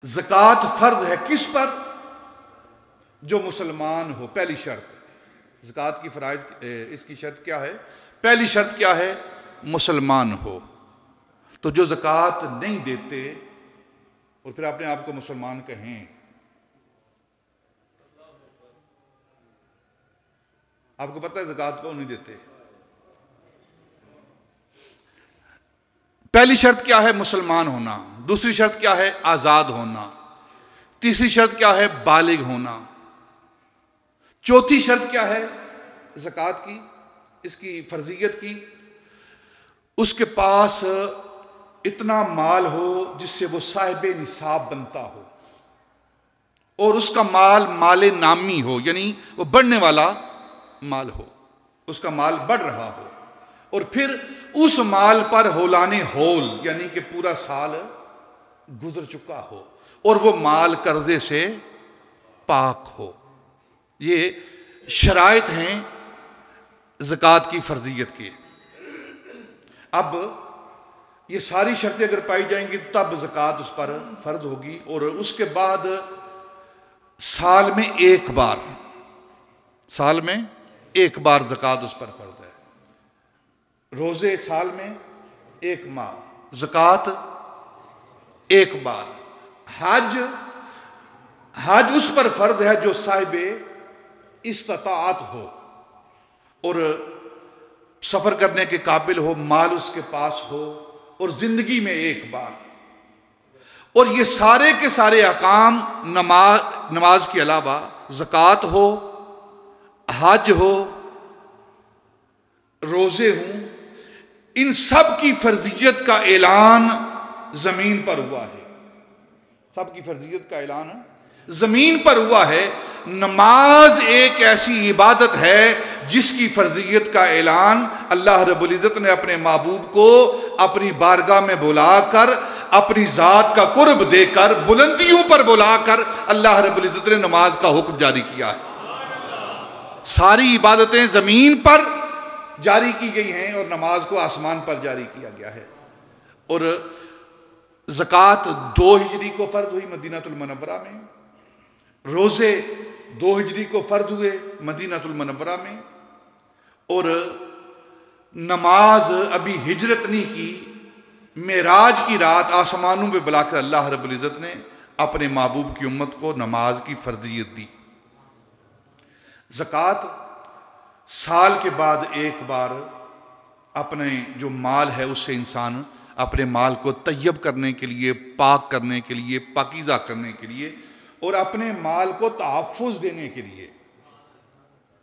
ज़कात फर्ज है किस पर? जो मुसलमान हो। पहली शर्त ज़कात की फराइज, इसकी शर्त क्या है? पहली शर्त क्या है? मुसलमान हो। तो जो ज़कात नहीं देते और फिर अपने आप को मुसलमान कहें, आपको पता है ज़कात को नहीं देते? पहली शर्त क्या है? मुसलमान होना। दूसरी शर्त क्या है? आज़ाद होना। तीसरी शर्त क्या है? बालिग होना। चौथी शर्त क्या है ज़कात की, इसकी फर्जियत की? उसके पास इतना माल हो जिससे वो साहिबे निसाब बनता हो, और उसका माल माले नामी हो, यानी वो बढ़ने वाला माल हो, उसका माल बढ़ रहा हो, और फिर उस माल पर होलाने होल, यानी कि पूरा साल गुजर चुका हो, और वो माल कर्जे से पाक हो। ये शराइत हैं ज़कात की फर्जियत की। अब ये सारी शर्तें अगर पाई जाएंगी तब ज़कात उस पर फर्ज होगी। और उसके बाद साल में एक बार ज़कात उस पर फर्ज है। रोजे साल में एक माह, ज़कात एक बार। हज उस पर फर्ज है जो साहिबे इस्ताअत हो और सफर करने के काबिल हो, माल उसके पास हो, और जिंदगी में एक बार। और ये सारे के सारे अहकाम नमाज के अलावा ज़कात हो, हज हो, रोजे हों, इन सब की फर्जियत का ऐलान जमीन पर हुआ है। सब की फर्जियत का ऐलान जमीन पर हुआ है। नमाज एक ऐसी इबादत है जिसकी फर्जियत का ऐलान अल्लाह रब्बुल इज़्ज़त ने अपने महबूब को अपनी बारगाह में बुलाकर, अपनी जात का कुर्ब देकर, बुलंदियों पर बुलाकर अल्लाह रब्बुल इज़्ज़त ने नमाज का हुक्म जारी किया है। सारी इबादतें जमीन पर जारी की गई हैं और नमाज को आसमान पर जारी किया गया है। और ज़कात 2 हिजरी को फर्ज हुई मदीनातुल मुनव्वरा में, रोजे 2 हिजरी को फर्ज हुए मदीनातुल मुनव्वरा में, और नमाज अभी हिजरत नहीं की, मेराज की रात आसमानों में बुलाकर अल्लाह रब्बुल इज़्ज़त ने अपने महबूब की उम्मत को नमाज की फर्जियत दी। ज़कात साल के बाद एक बार अपने जो माल है उससे इंसान अपने माल को तैयब करने के लिए, पाक करने के लिए, पाकीज़ा करने के लिए, और अपने माल को तहफ़्फ़ुज़ देने के लिए,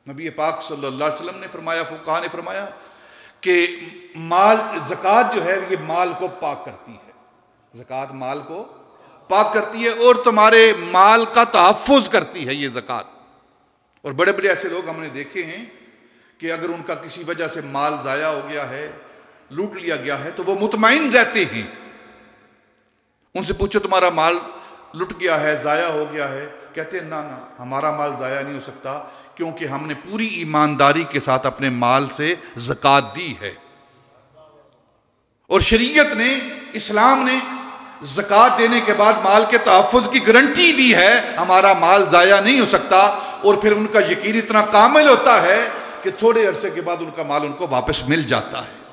नबी पाक सल्लल्लाहु अलैहि वसल्लम ने फरमाया, फुक़हा ने फरमाया कि माल, ज़कात जो है ये माल को पाक करती है। ज़कात माल को पाक करती है और तुम्हारे माल का तहफ़्फ़ुज़ करती है ये ज़कात। और बड़े बड़े ऐसे लोग हमने देखे हैं कि अगर उनका किसी वजह से माल ज़ाया हो गया है, लूट लिया गया है, तो वो मुतमईन रहते हैं। उनसे पूछो तुम्हारा माल लुट गया है, ज़ाया हो गया है, कहते हैं ना ना, हमारा माल ज़ाया नहीं हो सकता, क्योंकि हमने पूरी ईमानदारी के साथ अपने माल से ज़कात दी है। और शरीयत ने, इस्लाम ने ज़कात देने के बाद माल के तहफ़्फ़ुज़ की गारंटी दी है, हमारा माल ज़ाया नहीं हो सकता। और फिर उनका यकीन इतना कामिल होता है कि थोड़े अरसे के बाद उनका माल उनको वापस मिल जाता है।